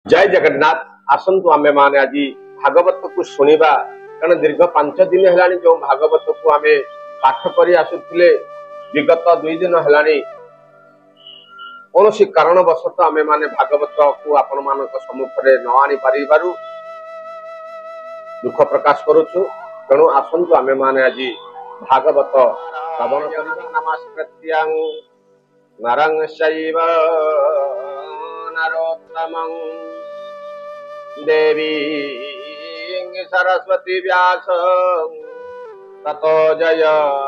जय जगन्नाथ। आसतु आमे माने आज भागवत को शुणा कारण दीर्घ 5 दिन है जो भागवत को आम पाठ कर आसुले विगत 2 दिन है कौन कारणवश आमे माने भागवत को आपण मान सम्मुख में न आनी पारि दुख प्रकाश करुचु। तेणु आसतु आमे माने आज भागवत श्रवण नमस्कृत्यं नरं चैव नरोत्तमं देवी सरस्वती व्यास ततो जय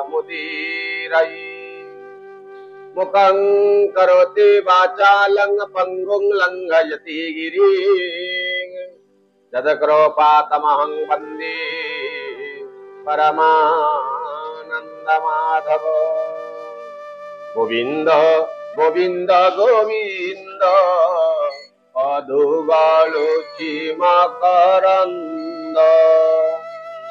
मुदीरयि मुखं करोति वाचालं पंगुं लंघयति गिरिं यदकृपातमहं वन्दे परमानन्दमाधव। गोविंद गोविंद गोविंद अधुगालुचि मकरंद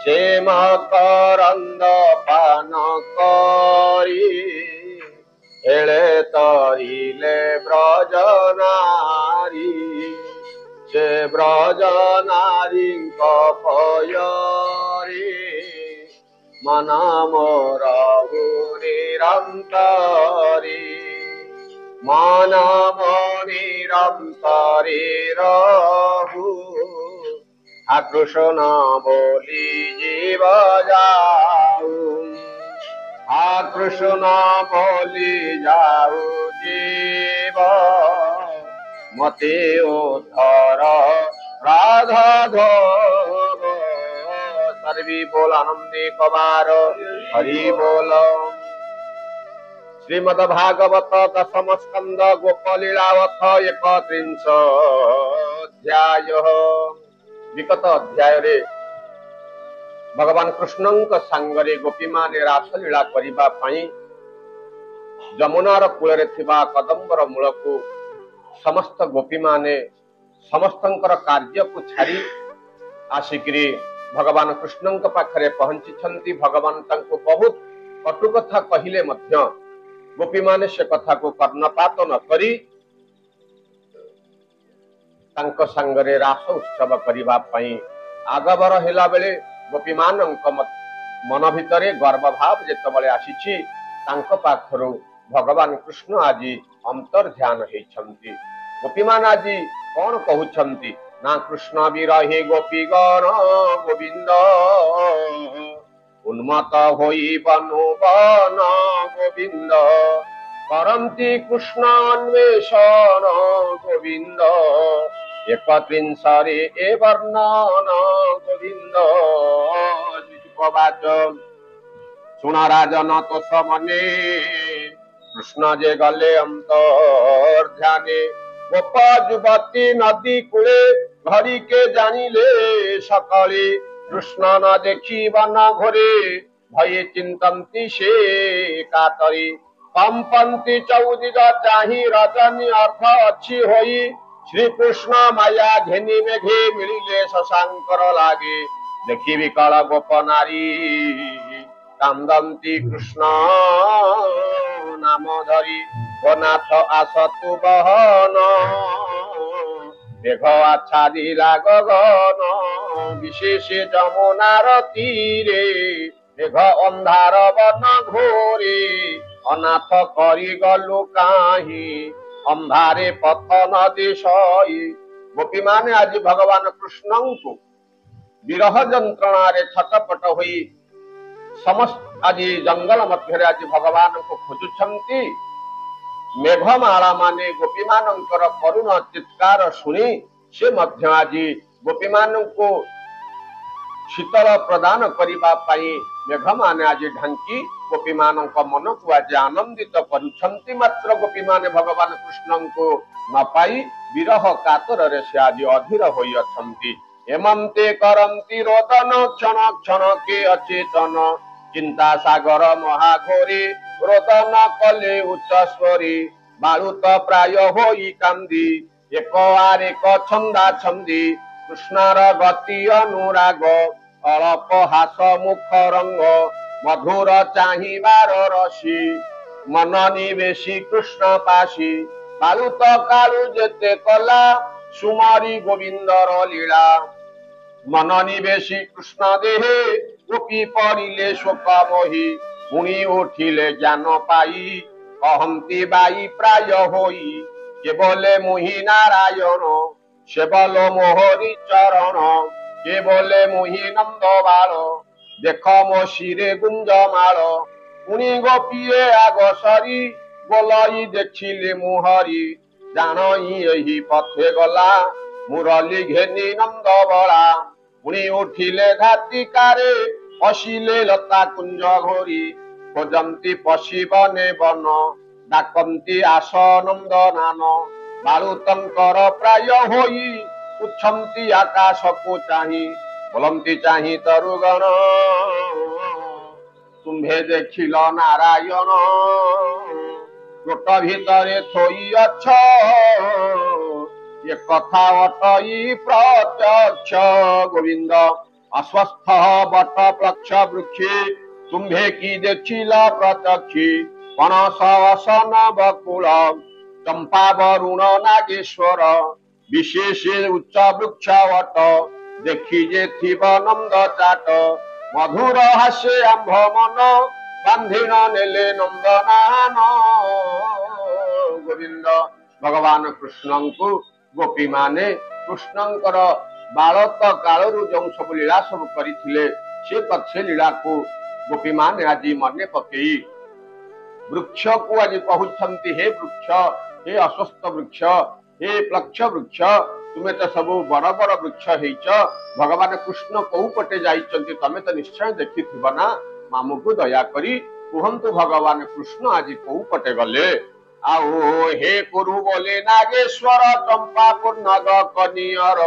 से मकरंद पान करी हेले तरिले ब्रजनारी से ब्रजनारी पयरी मन मोर निरंतरी मन निरंतरी रहु कृष्ण बोली जीव जाऊ कृष्ण बोली जाऊ जीव मते उद्धर राधा धोव सर्वी बोल आनंदी कबार हरि बोल। श्रीमद भागवत दशम स्कंद गोपलीलावथ 31 अध्याय। विगत अध्याय रे भगवान कृष्ण सांगरे गोपी माने रासलीला करिबा पई जमुनार कूल थिबा कदम्बर मूल को समस्त गोपी माने समस्तंकर कार्य को छाड़ी आसिकरी भगवान कृष्ण पाखरे पहुंची। भगवान तांको बहुत कटु कथा कहिले मध्य गोपी माने से कथा को कर्णपात न करी तांको संगरे रास उत्सव करिबा पई आगबर हेला बेले गोपी मानक मन भितरे गर्व भाव जेतबले आसीछि तांको पाखरु भगवान कृष्ण आज अंतर ध्यान हेछंती। गोपी मान आज कौन कहउछंती ना कृष्ण विरहे गोपी गण गोविंद उन्मत्त होई बनु बन गोविंद करंती कृष्ण अन्वेषण गोविंद 31 ए वर्णन गोविंद। जुजुपवाच सुना राजन तो समने कृष्ण जे गले अंतर ध्याने गोप युवती नदी कूले घड़ी के जानिले सकले कृष्ण न देखी वन घोरे भय चिंतंती से कातरी कंपंती चौदिग चाही रजनी अर्थ अच्छी होई श्री कृष्ण माया घेनी मेघे मिलिले शशांकर लागे देखी विकल गोप नारी कांदंती कृष्ण नाम धरी नाथ आसतु बहन मेघ आच्छादिला गगन विशेष जमुनार तीरे मेघ अंधार वन घोरे अनाथ करी गलु काहि अंधारे पथ नदी सई। गोपी माने आज भगवान कृष्ण को विरह जंत्रणा रे छटपट होई समस्त आज जंगल मध्य आज भगवान को खोजुछंती। मेघमाला माने गोपी मानकर करुण चित्कार सुनी से मध्य आज गोपी मान को शीतल प्रदान करिबा पाई मेघ माने आज ढांकी गोपी मानक मन को आज आनंदित करुछंती। मात्र गोपी माने भगवान कृष्ण को न पाई विरह कातर रे से आज अधीर होई अछंती। हेमंते करंती रोदन क्षण क्षण के अचेतन चिंता सागर महाघोरी रोदन कले उच्च स्वरी बालुत प्राय होई कांदी एक आर एक छंदा छंदी कृष्णर गति अनुराग अलप हास मुख रंग मधुर चाहिबार रसी मन निवेशी कृष्ण पाशी कालु तो कालु जेते कला सुमारी गोविंदर लीला मन निवेशी कृष्ण देहे गोपी पड़िले शोक मोही पुणी उठिले ज्ञान पाई कहती बाई प्राय होई केवले मुहि नारायण सेवल मोहरी चरण केवले मुहि नंद बाल देख मो शिरे गुंज माल पुणी गोपीए आग सरी बोलई देखिले मुहरी जाणई यही पथे गला मुरली घेनी नंद बला पुणी उठिले घातिकारे पशिले लता कुंज घोरी खोजंती पशि बने बन डाकंती आस नंदनान बालुतंकर प्राय होई उच्छन्ति आकाश को चाही बोलंती चाही तरुगण तुम्भे देखिल नारायण गोट भितरे थोई अछ ये कथा अटई प्रत्यक्ष गोविंद अस्वस्थ बट प्लक्ष वृक्षे तुम्भे की देखिल प्रत्यक्षी पनस असन बकुल चंपा वरुण नागेश्वर विशेष उच्च वृक्ष वट देखी जे थिब नंद चाट मधुर हास्ये आंभ मन बांधिन नेले नंदनान गोविंद भगवान कृष्ण को गोपी माने कृष्णंकर बालक कालरू जो सब लीला सब करथिले से लीला को गोपी माने आज मने पकई वृक्ष को आज कहउछंती हे वृक्ष हे अस्वस्थ वृक्ष हे प्लक्ष वृक्ष तुमे तो सब बड़ बड़ वृक्ष हेच भगवान कृष्ण कौ पटे जाइछंती तमे तो निश्चय देखिथिबा ना मामू को दया करी कुहंतु भगवान कृष्ण आज कौ पटे गले आओ हे कुरु बोले नागेश्वर चंपापुर नग कनियर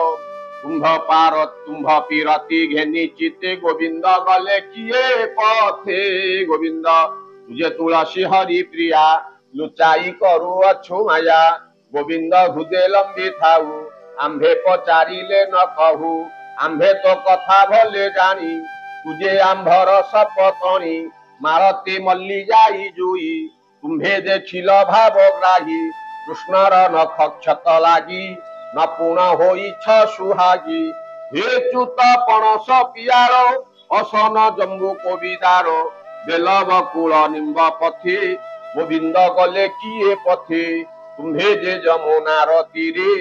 कुंभ पार तुम्भ पीरती घेनी चिते गोविंद गले किए पथे गोविंद तुझे तुलसी हरि प्रिया लुचाई करू अच्छु माया गोविंद हृदय लंबी थाऊ आंभे पचारिले न कहू आंभे तो कथा भले जानी तुझे आंभर सपतणी मारती मल्ली जाई जुई तुम्भे देखिल भावग्राही कृष्णर नख क्षत लागी न पुण होई छ सुहागी हे च्युत पणस पियार असन जम्बू कविदार बेल बकुल निम्ब पथे गोविंद गले किए पथे तुम्भे जे जमुनार तीरे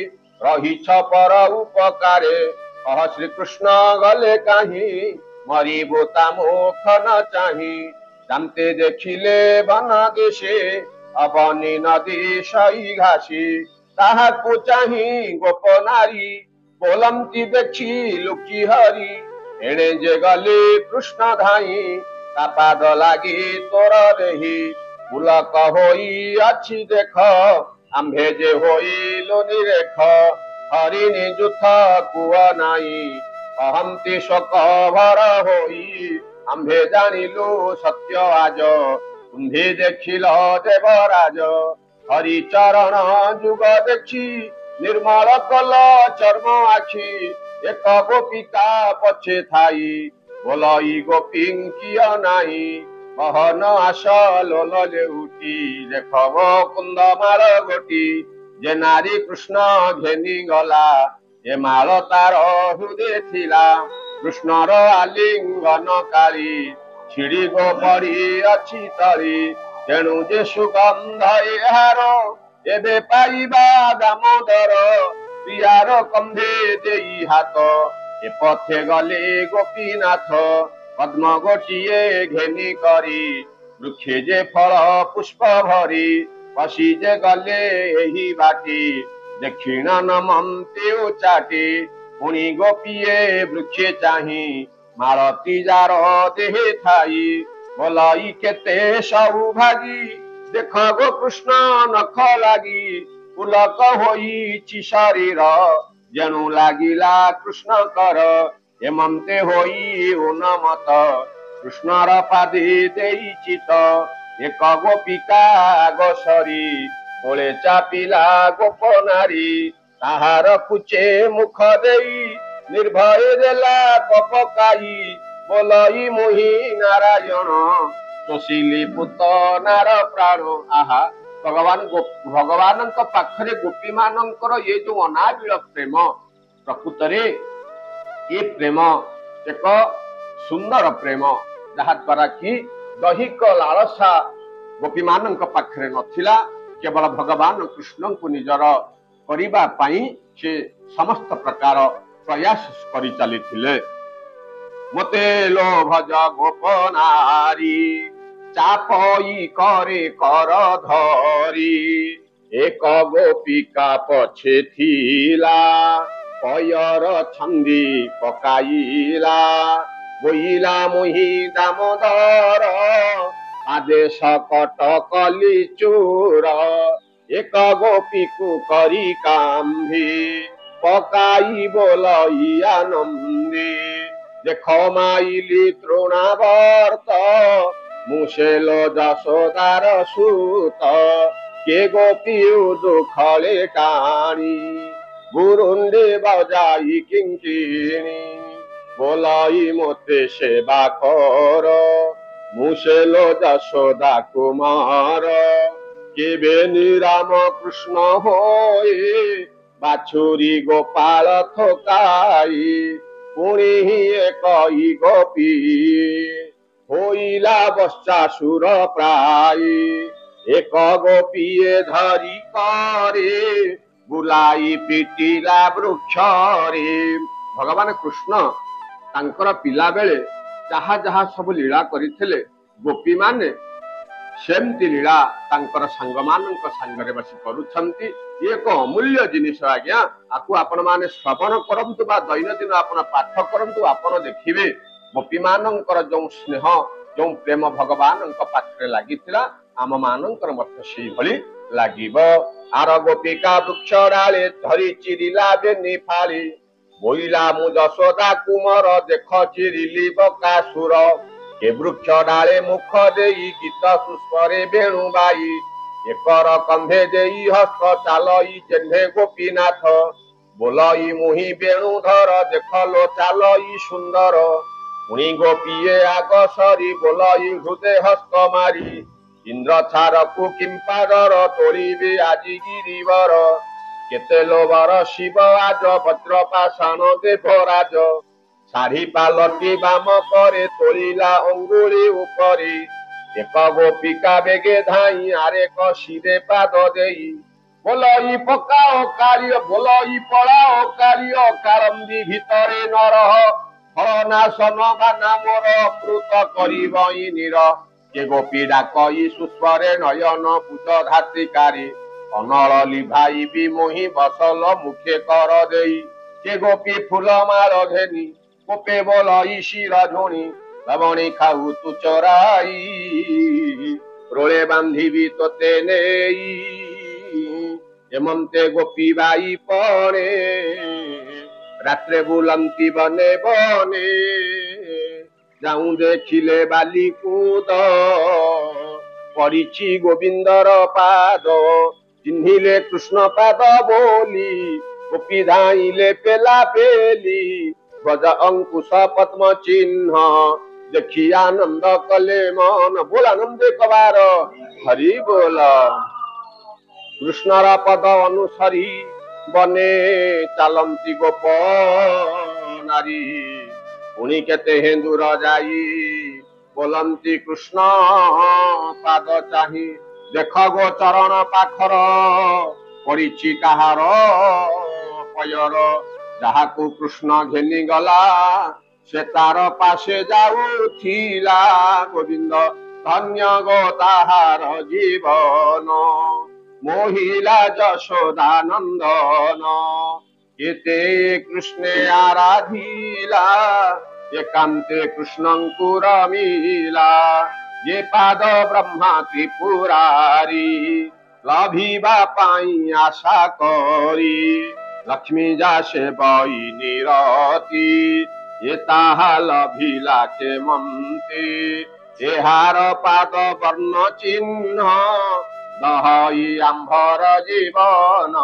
रहिछ पर उपकारे कह श्री कृष्ण गले काहीं मरिबो ता मुख न चाही जानते देखिले बन देशे अबनी नदी सई घासी ताहाकु चाही गोप नारी बोलंती देखी लुकी हरी एणे जे गले कृष्ण धाई ता पाद लागी तोर देही पुलक होई अछि देख आंभे जे होई लोनि रेख हरि निजुथ कुह नाई कहंती शोक भर होई आंभे जानिलु सत्य आज तुम्भे देखिल देवराज हरि चरण जुग देखी निर्मल कल चर्म आखि एक गोपिका पछे थाई बोलई गोपी किय नाही कहन आस लोल लेउटी देखब कुंद माल गोटी जे नारी कृष्ण घेनी गला ए माल तार हृदय थिला कृष्णर आलिंगन काली छिड़ी गो पड़ी अच्छी तरी तेणु जे सुगंध एहार एबे पाइबा दामोदर प्रियार कंधे देई हाथ ए पथे गले गोपीनाथ पद्म गोटिए घेनी करी वृक्षे जे फल पुष्प भरी पशी जे गले एही बाटी दक्षिण नमंते उचाटी पुणी गोपीए वृक्षे चाही मालती जार देहे थाई बोलई केते सौभागी देख गो कृष्ण नख लागी पुलक होई शरीर जेणु लागिला कृष्ण कर हेमंते होई उन्नमत कृष्णर पादी देई चित एक गोपिका गोसरी कोले चापिला गोप नारी ताहार कुचे मुख देई निर्भय देला कपकाई बोलई मुहि नारायण सुशीली पुत नार प्राण आहा भगवान पाखरे गोपी मानकर ये जो अनाबिल प्रेम प्रकृतरे ये प्रेम एक सुंदर प्रेम जहा द्वारा कि दैहिक लालसा गोपी मान पाखरे नथिला केवल भगवान कृष्ण को निजर करिबा पाई से समस्त प्रकार प्रयास करि चलिथिले। मते लोभज गोप नारी चापई करे कर धरी एक गोपिका पछे थिला पयर छंदी पकाइला बोइला मुहि दामोदर आदेश कट कली चोर एक गोपी को करी काम्भी पकाई बोलई आनंदी देख माइली तृणावर्त मुसेलो जशोदार सूत के गोपी दुखले टाणी बुरुंडे बजाई किंकिणी बोलाई मोते सेवा कर मुसेलो जशोदा कुमार केबे निराम कृष्ण होए बाछुरी गोपाल थोकाई पुणी एक गोपी होइला बच्चासुर प्राय एक गोपीए धरी करे बुलाई पिटिला वृक्ष रे। भगवान कृष्ण तांकर पिला बेले जहा जहा सब लीला करथिले गोपी माने सेमती लीला तांकर सांग मानक सांगरे बसी करूछंती। एक अमूल्य जिनिस आज्ञा आकु आपण माने श्रवण करंतु बा दैनंदिन आपण पाठ करंतु आपण देखिबे गोपी मानकर जो स्नेह जो प्रेम भगवान पाखे लगिथिला आम मानकर मध्य सेहि भली लागिबो। आर गोपिका वृक्ष डाले धरी चिरिला बेनी फाली बोइला मु जशोदा कुमार देख चिरिली बकासुर के वृक्ष डाले मुख देई गीत सुस्वरे बेणु बाई एकर कंधे देई हस्त चालई जेन्हे गोपीनाथ बोलई मुहि बेणु धर देख लो चालई सुंदर पुणी गोपीए आग सरी बोलई हृदय हस्त मारी इंद्र छार को किंपादर तोड़िबे आजी गिरिवर केते लोबर शिव आज वज्रपाषाण देवराज शाढ़ी पालटी बाम करे तोड़िला अंगुली उपरी एक गोपिका बेगे धाई आरेक शिरे पाद देई बोलई पकाओ कार्य बोलई पड़ाओ कार्य कारंदी भितरे नरह फलनाशन गाना मोर अमृत करिबई नीर के गोपी डाकई सुस्वरे नयन पूज धात्रिकारी अनल लिभाई भी मोहि बसल मुखे कर देई के गोपी फूल माल घेनी कोपे बोलई शिर झुणी लवणी खाऊ तू चराई रोले बांधिबी तोते नेई एमंते गोपी बाई पड़े रात्रे बुलंती बने बने जाऊं देखिले बाली कूद पड़िछि गोविंदर पाद चिन्हिले कृष्ण पाद बोली गोपी धाइले पेला पेली गज अंकुश पद्म चिन्ह देखी आनंद कले मन बोल आनंद कबार हरि बोल कृष्णर पद अनुसरी बने चलती गोप नारी पुणी केते हेन्दुर जाई बोलंती कृष्ण पाद चाही देख गो चरण पाखर पड़िछि काहार पयर जहाकू कृष्ण घेनी गला से तार पाशे जाऊथिला गोविंद धन्य गो ताहार जीवन मोहिला जशोदानंदन केते कृष्णे आराधिला एकांते कृष्णंकु रमिला ये पाद ब्रह्मा त्रिपुरारी लभिबा पाई आशा करी लक्ष्मी जासे बई निरती ये ताहा लभिला के मंती एहार पाद वर्ण चिन्ह दहई आंभर जीवन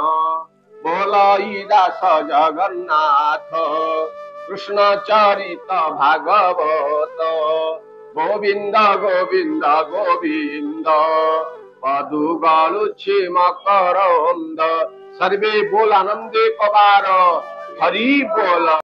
बोलई दास जगन्नाथ कृष्ण चरित भागवत गोविंद गोविंद गोविंद পদু গলুছে মকরন্দ সর্বে বল আনন্দে কবার হরি বল।